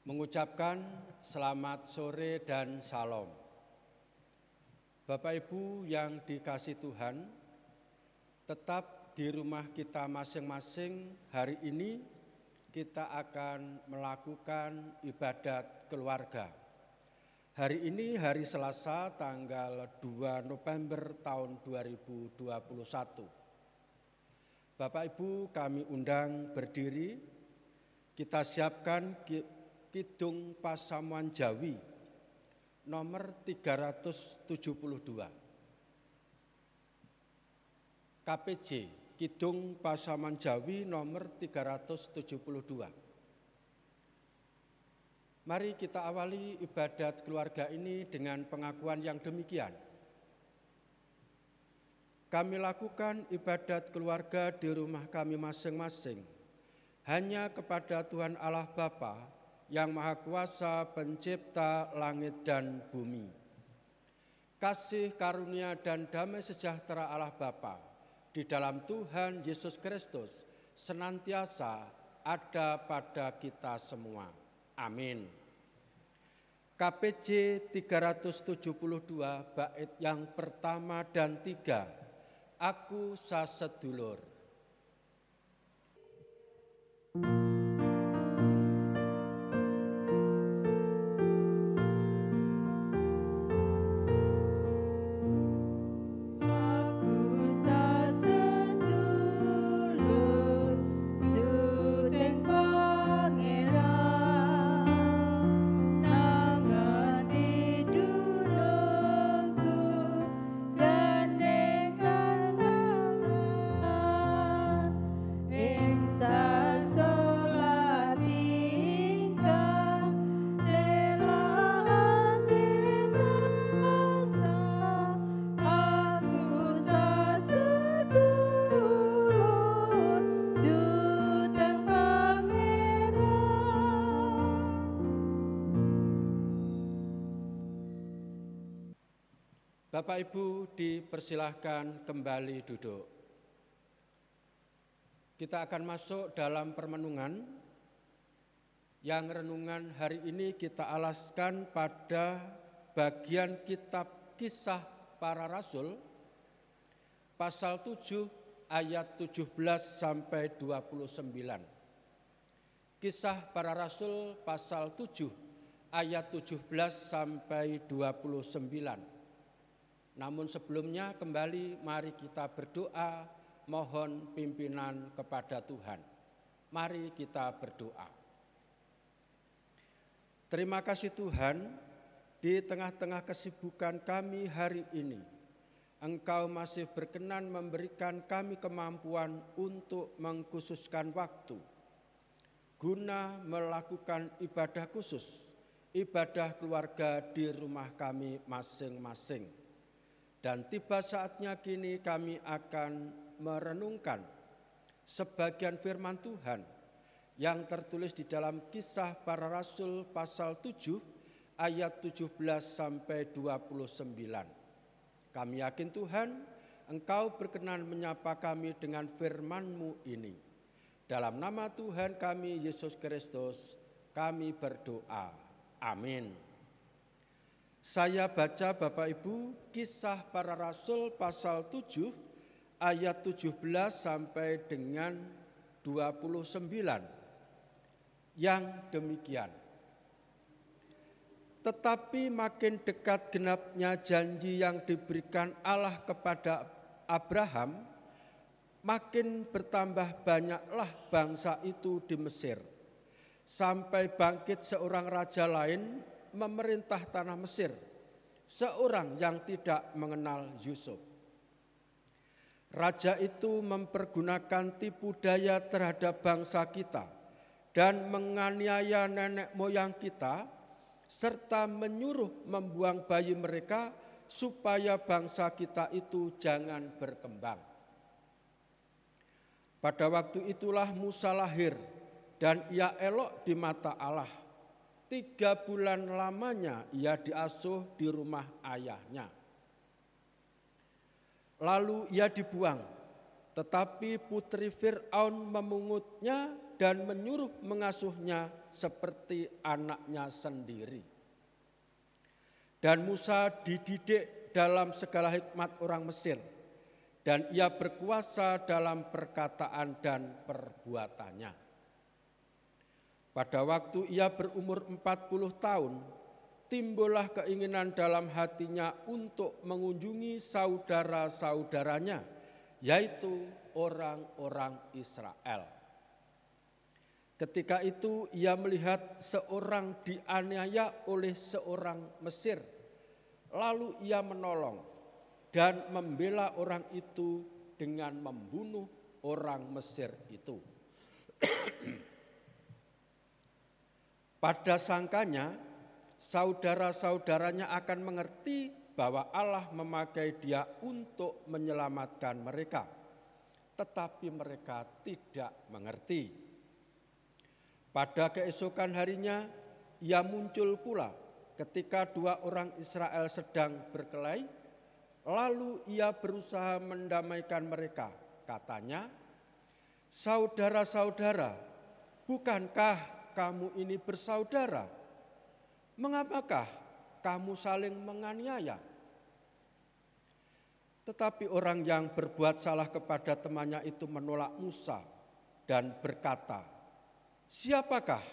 mengucapkan selamat sore dan salam. Bapak Ibu yang dikasihi Tuhan, tetap di rumah kita masing-masing. Hari ini kita akan melakukan ibadat keluarga. Hari ini hari Selasa tanggal 2 November tahun 2021. Bapak Ibu kami undang berdiri, kita siapkan Kidung Pasamuan Jawi nomor 372. KPJ Kidung Pasamuan Jawi nomor 372. Mari kita awali ibadat keluarga ini dengan pengakuan yang demikian. Kami lakukan ibadat keluarga di rumah kami masing-masing hanya kepada Tuhan Allah Bapa yang Maha Kuasa, Pencipta langit dan bumi. Kasih karunia dan damai sejahtera Allah Bapa di dalam Tuhan Yesus Kristus senantiasa ada pada kita semua. Amin. KPJ 372 bait yang pertama dan 3. Aku sasedulur. Bapak Ibu dipersilahkan kembali duduk. Kita akan masuk dalam permenungan. Yang renungan hari ini kita alaskan pada bagian kitab Kisah Para Rasul pasal 7 ayat 17 sampai 29. Kisah Para Rasul pasal 7 ayat 17 sampai 29. Namun sebelumnya kembali mari kita berdoa mohon pimpinan kepada Tuhan. Mari kita berdoa. Terima kasih Tuhan, di tengah-tengah kesibukan kami hari ini, Engkau masih berkenan memberikan kami kemampuan untuk mengkhususkan waktu guna melakukan ibadah khusus, ibadah keluarga di rumah kami masing-masing. Dan tiba saatnya kini kami akan merenungkan sebagian firman Tuhan yang tertulis di dalam Kisah Para Rasul pasal 7 ayat 17 sampai 29. Kami yakin Tuhan, Engkau berkenan menyapa kami dengan firman-Mu ini. Dalam nama Tuhan kami Yesus Kristus, kami berdoa. Amin. Saya baca Bapak Ibu Kisah Para Rasul pasal 7 ayat 17 sampai dengan 29 yang demikian. Tetapi makin dekat genapnya janji yang diberikan Allah kepada Abraham, makin bertambah banyaklah bangsa itu di Mesir, sampai bangkit seorang raja lain memerintah tanah Mesir, seorang yang tidak mengenal Yusuf. Raja itu mempergunakan tipu daya terhadap bangsa kita dan menganiaya nenek moyang kita, serta menyuruh membuang bayi mereka supaya bangsa kita itu jangan berkembang. Pada waktu itulah Musa lahir dan ia elok di mata Allah. 3 bulan lamanya ia diasuh di rumah ayahnya. Lalu ia dibuang Tetapi putri Fir'aun memungutnya dan menyuruh mengasuhnya seperti anaknya sendiri. Dan Musa dididik dalam segala hikmat orang Mesir, dan ia berkuasa dalam perkataan dan perbuatannya. Pada waktu ia berumur 40 tahun, timbullah keinginan dalam hatinya untuk mengunjungi saudara-saudaranya, yaitu orang-orang Israel. Ketika itu ia melihat seorang dianiaya oleh seorang Mesir, lalu ia menolong dan membela orang itu dengan membunuh orang Mesir itu. Pada sangkanya, saudara-saudaranya akan mengerti bahwa Allah memakai dia untuk menyelamatkan mereka, tetapi mereka tidak mengerti. Pada keesokan harinya, ia muncul pula ketika dua orang Israel sedang berkelahi, lalu ia berusaha mendamaikan mereka. Katanya, "Saudara-saudara, bukankah kamu ini bersaudara? Mengapakah kamu saling menganiaya?" Tetapi orang yang berbuat salah kepada temannya itu menolak Musa dan berkata, "Siapakah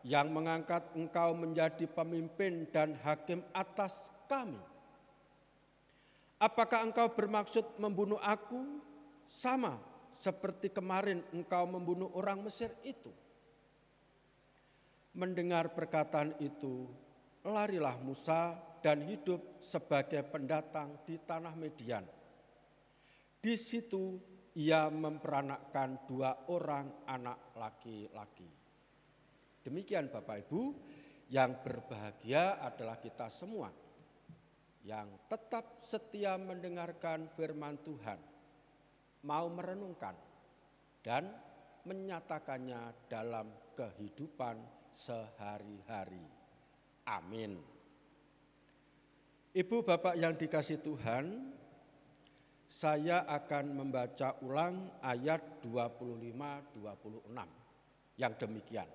yang mengangkat engkau menjadi pemimpin dan hakim atas kami? Apakah engkau bermaksud membunuh aku sama seperti kemarin engkau membunuh orang Mesir itu?" Mendengar perkataan itu, larilah Musa dan hidup sebagai pendatang di tanah Median. Di situ ia memperanakkan 2 orang anak laki-laki. Demikian Bapak Ibu, yang berbahagia adalah kita semua yang tetap setia mendengarkan firman Tuhan, mau merenungkan dan menyatakannya dalam kehidupan sehari-hari. Amin. Ibu bapak yang dikasihi Tuhan, saya akan membaca ulang ayat 25-26 yang demikian.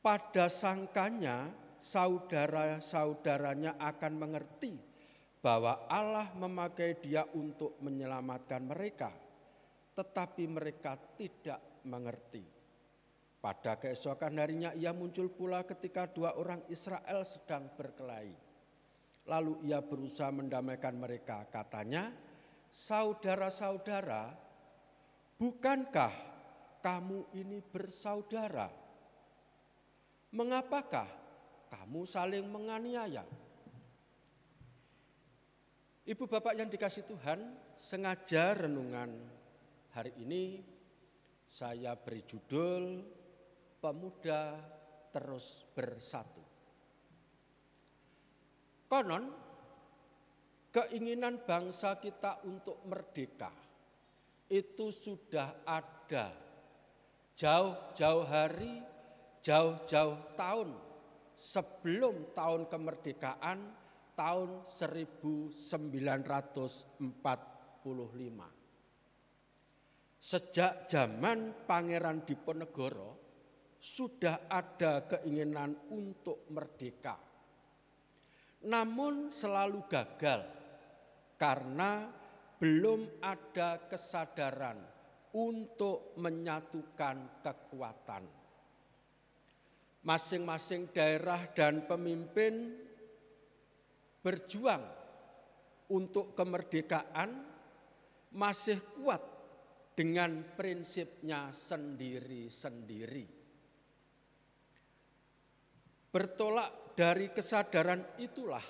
Pada sangkanya saudara-saudaranya akan mengerti bahwa Allah memakai dia untuk menyelamatkan mereka, tetapi mereka tidak mengerti. Pada keesokan harinya ia muncul pula ketika 2 orang Israel sedang berkelahi. Lalu ia berusaha mendamaikan mereka. Katanya, "Saudara-saudara, bukankah kamu ini bersaudara? Mengapakah kamu saling menganiaya?" Ibu bapak yang dikasihi Tuhan, sengaja renungan hari ini saya beri judul Pemuda Terus Bersatu. Konon, keinginan bangsa kita untuk merdeka itu sudah ada jauh-jauh hari, jauh-jauh tahun sebelum tahun kemerdekaan tahun 1945. Sejak zaman Pangeran Diponegoro sudah ada keinginan untuk merdeka. Namun selalu gagal karena belum ada kesadaran untuk menyatukan kekuatan. Masing-masing daerah dan pemimpin berjuang untuk kemerdekaan masih kuat dengan prinsipnya sendiri-sendiri. Bertolak dari kesadaran itulah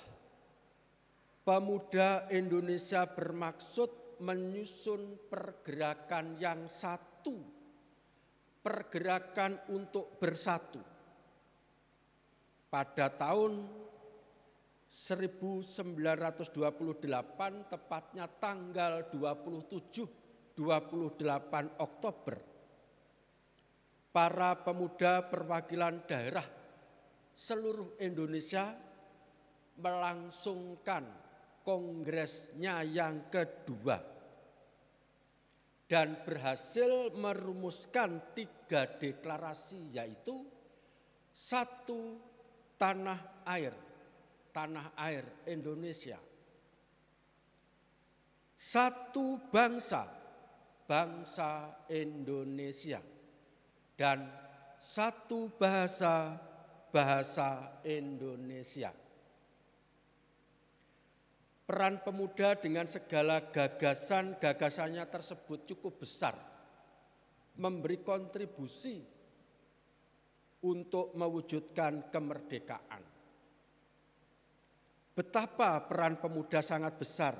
pemuda Indonesia bermaksud menyusun pergerakan yang satu, pergerakan untuk bersatu. Pada tahun 1928, tepatnya tanggal 27-28 Oktober, para pemuda perwakilan daerah seluruh Indonesia melangsungkan kongresnya yang kedua. dan berhasil merumuskan 3 deklarasi, yaitu 1, tanah air Indonesia. 1 bangsa, bangsa Indonesia. Dan 1 bahasa, bahasa Indonesia. Peran pemuda dengan segala gagasannya tersebut cukup besar, memberi kontribusi untuk mewujudkan kemerdekaan. Betapa peran pemuda sangat besar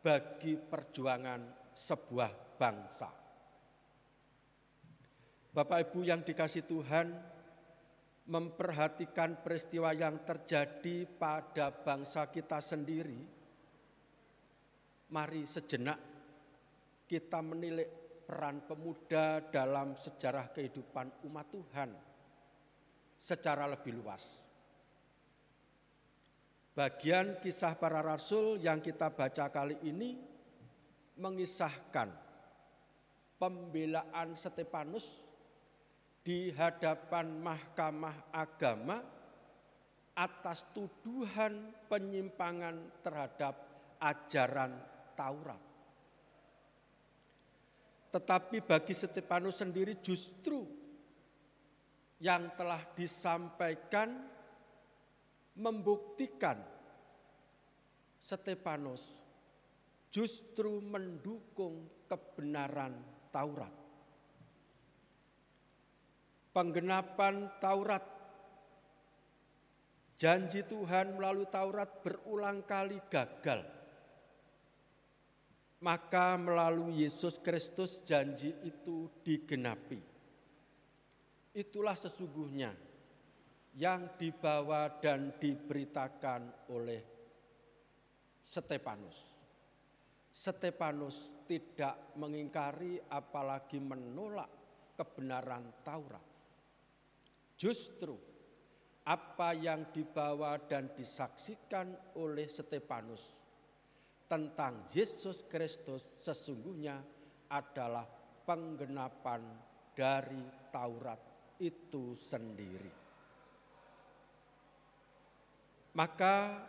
bagi perjuangan sebuah bangsa. Bapak Ibu yang dikasihi Tuhan, memperhatikan peristiwa yang terjadi pada bangsa kita sendiri, mari sejenak kita menilik peran pemuda dalam sejarah kehidupan umat Tuhan secara lebih luas. Bagian kisah para rasul yang kita baca kali ini mengisahkan pembelaan Stefanus di hadapan Mahkamah Agama atas tuduhan penyimpangan terhadap ajaran Taurat. Tetapi bagi Stefanus sendiri justru yang telah disampaikan membuktikan Stefanus justru mendukung kebenaran Taurat. Penggenapan Taurat, janji Tuhan melalui Taurat berulang kali gagal. Maka melalui Yesus Kristus janji itu digenapi. Itulah sesungguhnya yang dibawa dan diberitakan oleh Stefanus. Stefanus tidak mengingkari apalagi menolak kebenaran Taurat. Justru apa yang dibawa dan disaksikan oleh Stefanus tentang Yesus Kristus sesungguhnya adalah penggenapan dari Taurat itu sendiri. Maka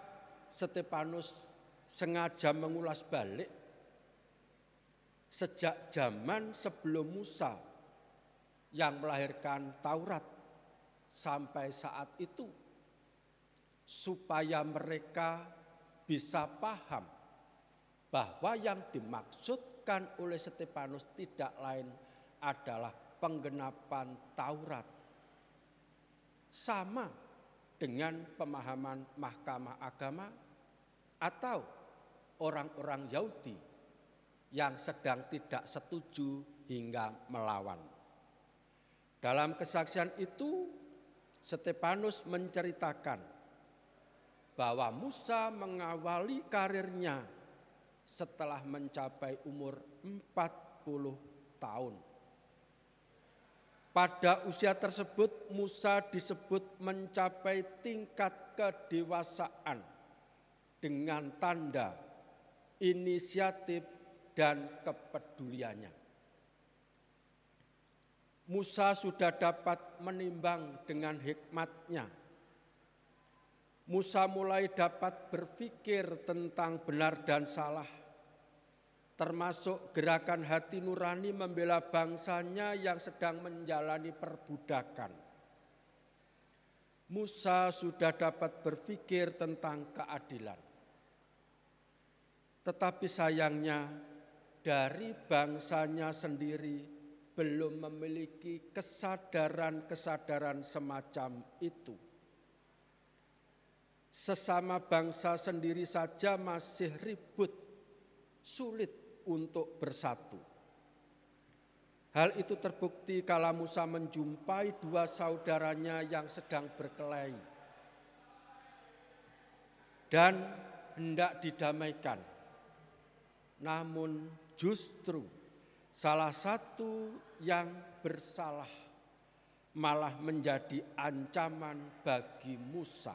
Stefanus sengaja mengulas balik sejak zaman sebelum Musa yang melahirkan Taurat sampai saat itu, supaya mereka bisa paham bahwa yang dimaksudkan oleh Stefanus tidak lain adalah penggenapan Taurat. Sama dengan pemahaman Mahkamah Agama atau orang-orang Yahudi yang sedang tidak setuju hingga melawan. Dalam kesaksian itu, Stefanus menceritakan bahwa Musa mengawali karirnya setelah mencapai umur 40 tahun. Pada usia tersebut Musa disebut mencapai tingkat kedewasaan dengan tanda inisiatif dan kepeduliannya. Musa sudah dapat menimbang dengan hikmatnya. Musa mulai dapat berpikir tentang benar dan salah, termasuk gerakan hati nurani membela bangsanya yang sedang menjalani perbudakan. Musa sudah dapat berpikir tentang keadilan. Tetapi sayangnya dari bangsanya sendiri belum memiliki kesadaran-kesadaran semacam itu. Sesama bangsa sendiri saja masih ribut, sulit untuk bersatu. Hal itu terbukti kala Musa menjumpai 2 saudaranya yang sedang berkelahi dan hendak didamaikan. Namun justru salah satu yang bersalah malah menjadi ancaman bagi Musa.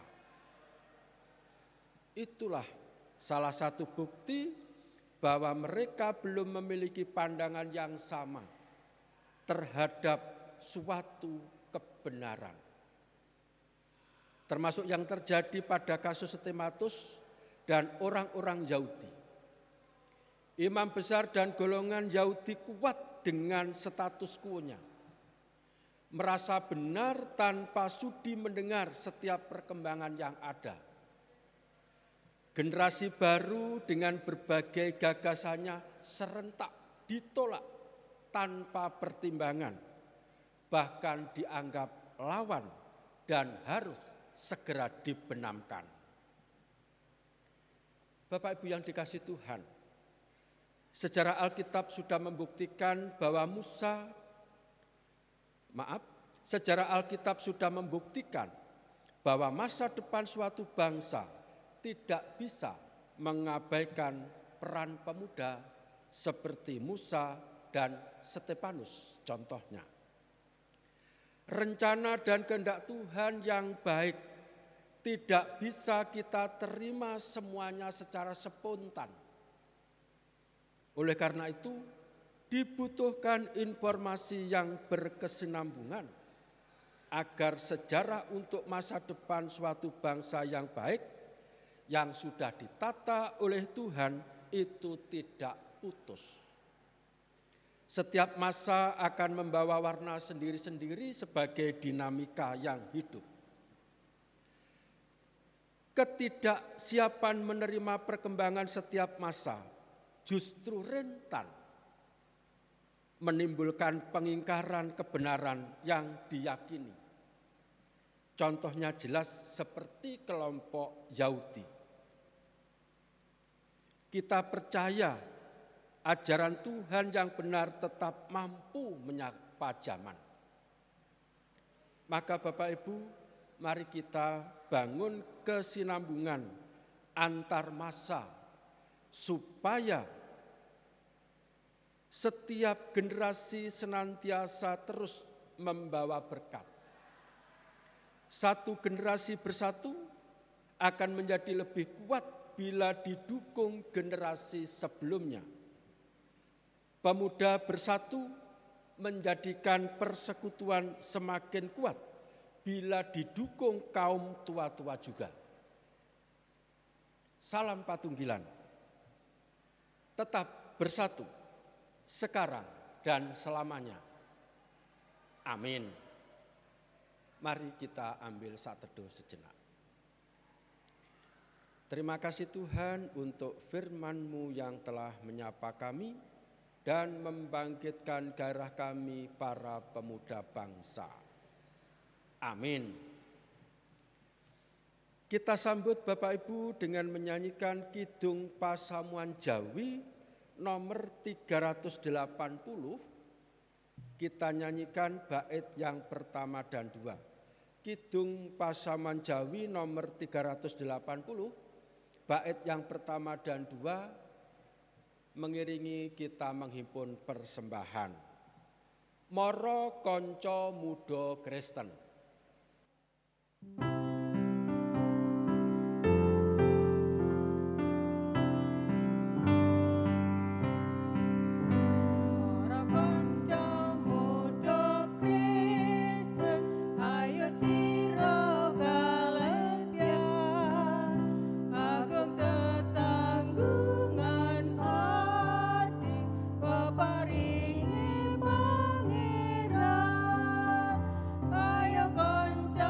Itulah salah satu bukti bahwa mereka belum memiliki pandangan yang sama terhadap suatu kebenaran. Termasuk yang terjadi pada kasus Stefanus dan orang-orang Yahudi. Imam besar dan golongan Yahudi kuat dengan status quo-nya. Merasa benar tanpa sudi mendengar setiap perkembangan yang ada. Generasi baru dengan berbagai gagasannya serentak ditolak tanpa pertimbangan, bahkan dianggap lawan dan harus segera dibenamkan. Bapak Ibu yang dikasihi Tuhan, sejarah Alkitab sudah membuktikan bahwa sejarah Alkitab sudah membuktikan bahwa masa depan suatu bangsa tidak bisa mengabaikan peran pemuda seperti Musa dan Stefanus contohnya. Rencana dan kehendak Tuhan yang baik tidak bisa kita terima semuanya secara spontan. Oleh karena itu, dibutuhkan informasi yang berkesinambungan agar sejarah untuk masa depan suatu bangsa yang baik yang sudah ditata oleh Tuhan itu tidak putus. Setiap masa akan membawa warna sendiri-sendiri sebagai dinamika yang hidup. Ketidaksiapan menerima perkembangan setiap masa justru rentan menimbulkan pengingkaran kebenaran yang diyakini. Contohnya jelas seperti kelompok Yahudi. Kita percaya ajaran Tuhan yang benar tetap mampu menyapa zaman. Maka Bapak Ibu, mari kita bangun kesinambungan antar masa supaya setiap generasi senantiasa terus membawa berkat. Satu generasi bersatu akan menjadi lebih kuat bila didukung generasi sebelumnya. Pemuda bersatu menjadikan persekutuan semakin kuat bila didukung kaum tua-tua juga. Salam Patunggilan, tetap bersatu sekarang dan selamanya. Amin. Mari kita ambil saat teduh sejenak. Terima kasih Tuhan untuk firman-Mu yang telah menyapa kami dan membangkitkan gairah kami para pemuda bangsa. Amin. Kita sambut Bapak Ibu dengan menyanyikan Kidung Pasamuan Jawi nomor 380. Kita nyanyikan bait yang pertama dan dua. Kidung Pasamuan Jawi nomor 380. Bait yang pertama dan dua mengiringi kita menghimpun persembahan. Moro Konco Muda Kristen. Ayo konco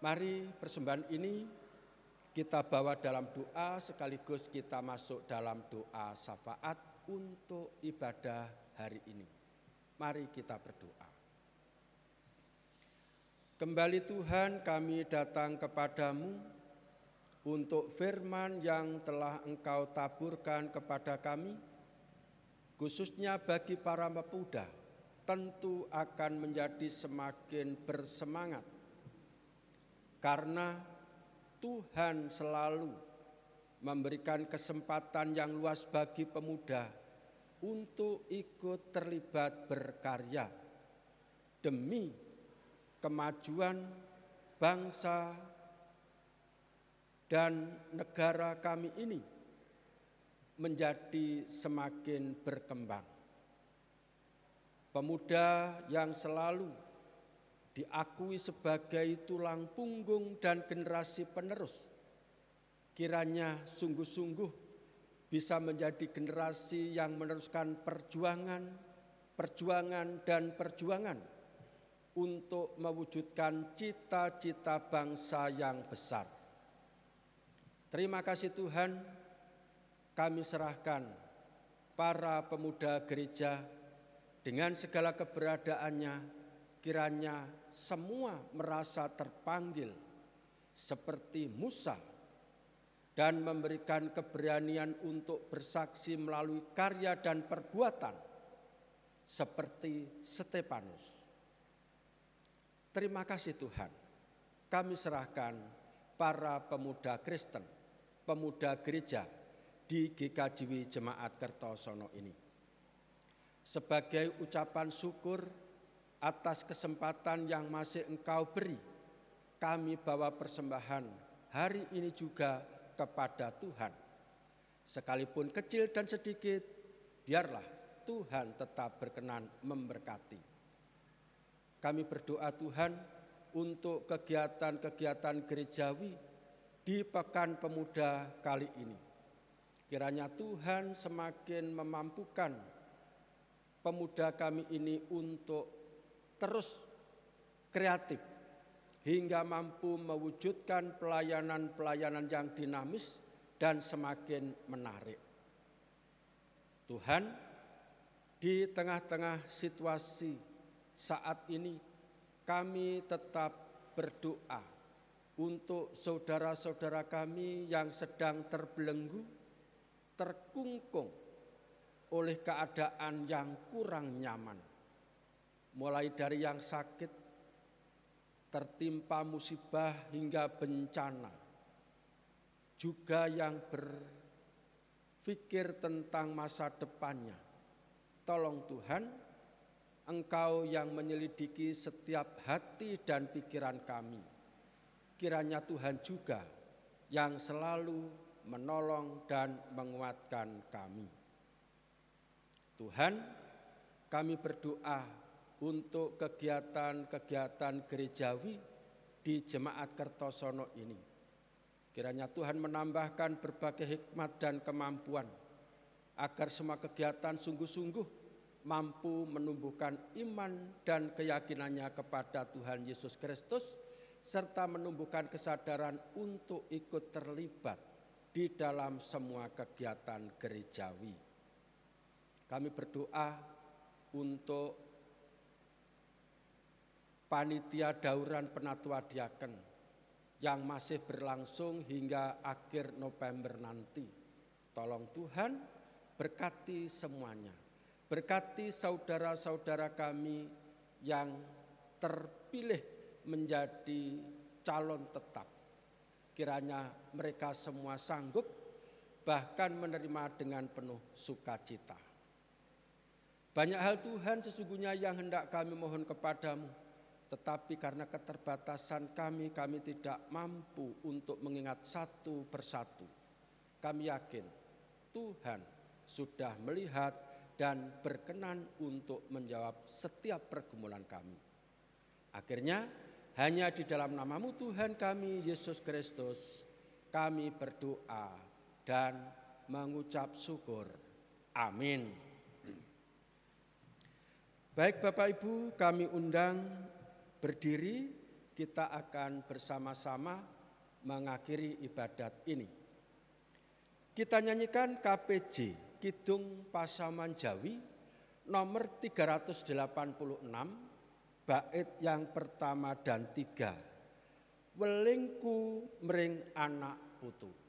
Mari persembahan ini kita bawa dalam doa sekaligus kita masuk dalam doa syafaat untuk ibadah hari ini. Mari kita berdoa. Kembali Tuhan, kami datang kepadamu untuk firman yang telah Engkau taburkan kepada kami, khususnya bagi para pemuda, tentu akan menjadi semakin bersemangat. Karena Tuhan selalu memberikan kesempatan yang luas bagi pemuda untuk ikut terlibat berkarya demi kemajuan bangsa dan negara kami ini menjadi semakin berkembang. Pemuda yang selalu diakui sebagai tulang punggung dan generasi penerus, kiranya sungguh-sungguh bisa menjadi generasi yang meneruskan perjuangan untuk mewujudkan cita-cita bangsa yang besar. Terima kasih Tuhan, kami serahkan para pemuda gereja dengan segala keberadaannya, kiranya semua merasa terpanggil seperti Musa dan memberikan keberanian untuk bersaksi melalui karya dan perbuatan seperti Stefanus. Terima kasih Tuhan, kami serahkan para pemuda Kristen, pemuda gereja di GKJW Jemaat Kertosono ini. Sebagai ucapan syukur atas kesempatan yang masih Engkau beri, kami bawa persembahan hari ini juga kepada Tuhan. Sekalipun kecil dan sedikit, biarlah Tuhan tetap berkenan memberkati. Kami berdoa Tuhan untuk kegiatan-kegiatan gerejawi di Pekan Pemuda kali ini. Kiranya Tuhan semakin memampukan pemuda kami ini untuk terus kreatif hingga mampu mewujudkan pelayanan-pelayanan yang dinamis dan semakin menarik. Tuhan, di tengah-tengah situasi saat ini kami tetap berdoa untuk saudara-saudara kami yang sedang terbelenggu, terkungkung oleh keadaan yang kurang nyaman. Mulai dari yang sakit, tertimpa musibah hingga bencana, juga yang berpikir tentang masa depannya. Tolong Tuhan, Engkau yang menyelidiki setiap hati dan pikiran kami. Kiranya Tuhan juga yang selalu menolong dan menguatkan kami. Tuhan, kami berdoa untuk kegiatan-kegiatan gerejawi di Jemaat Kertosono ini. Kiranya Tuhan menambahkan berbagai hikmat dan kemampuan agar semua kegiatan sungguh-sungguh mampu menumbuhkan iman dan keyakinannya kepada Tuhan Yesus Kristus, serta menumbuhkan kesadaran untuk ikut terlibat di dalam semua kegiatan gerejawi. Kami berdoa untuk panitia dauran penatua diaken yang masih berlangsung hingga akhir November nanti. Tolong Tuhan berkati semuanya. Berkati saudara-saudara kami yang terpilih menjadi calon tetap. Kiranya mereka semua sanggup bahkan menerima dengan penuh sukacita. Banyak hal Tuhan sesungguhnya yang hendak kami mohon kepadamu, tetapi karena keterbatasan kami tidak mampu untuk mengingat satu persatu. Kami yakin Tuhan sudah melihat dan berkenan untuk menjawab setiap pergumulan kami. Akhirnya, hanya di dalam nama-Mu Tuhan kami, Yesus Kristus, kami berdoa dan mengucap syukur. Amin. Baik Bapak Ibu, kami undang berdiri kita akan bersama-sama mengakhiri ibadat ini. Kita nyanyikan KPJ, Kidung Pasaman Jawi, nomor 386, bait yang pertama dan 3. Welingku mring anak putu.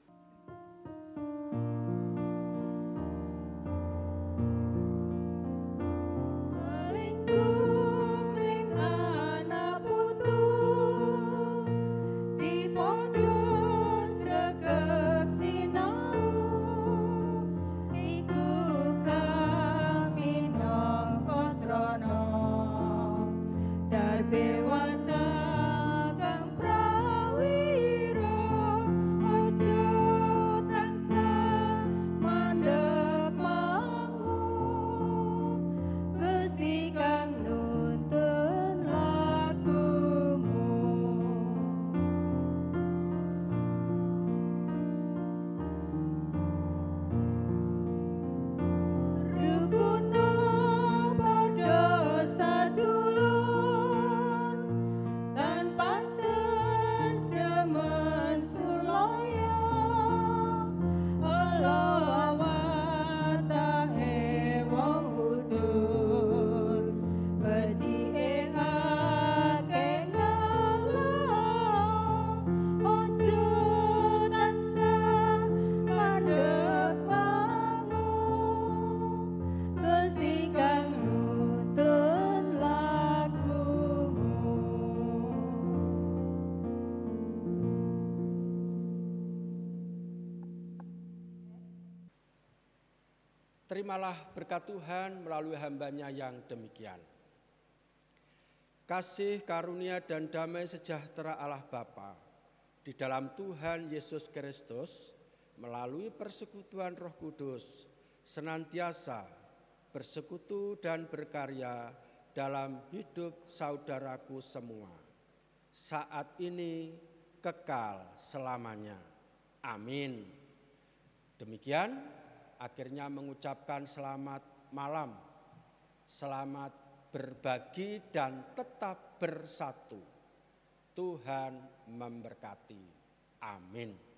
Terimalah berkat Tuhan melalui hamba-Nya yang demikian. Kasih, karunia, dan damai sejahtera Allah Bapa di dalam Tuhan Yesus Kristus melalui persekutuan Roh Kudus senantiasa bersekutu dan berkarya dalam hidup saudaraku semua, saat ini kekal selamanya. Amin. Demikian akhirnya mengucapkan selamat malam, selamat berbagi dan tetap bersatu. Tuhan memberkati. Amin.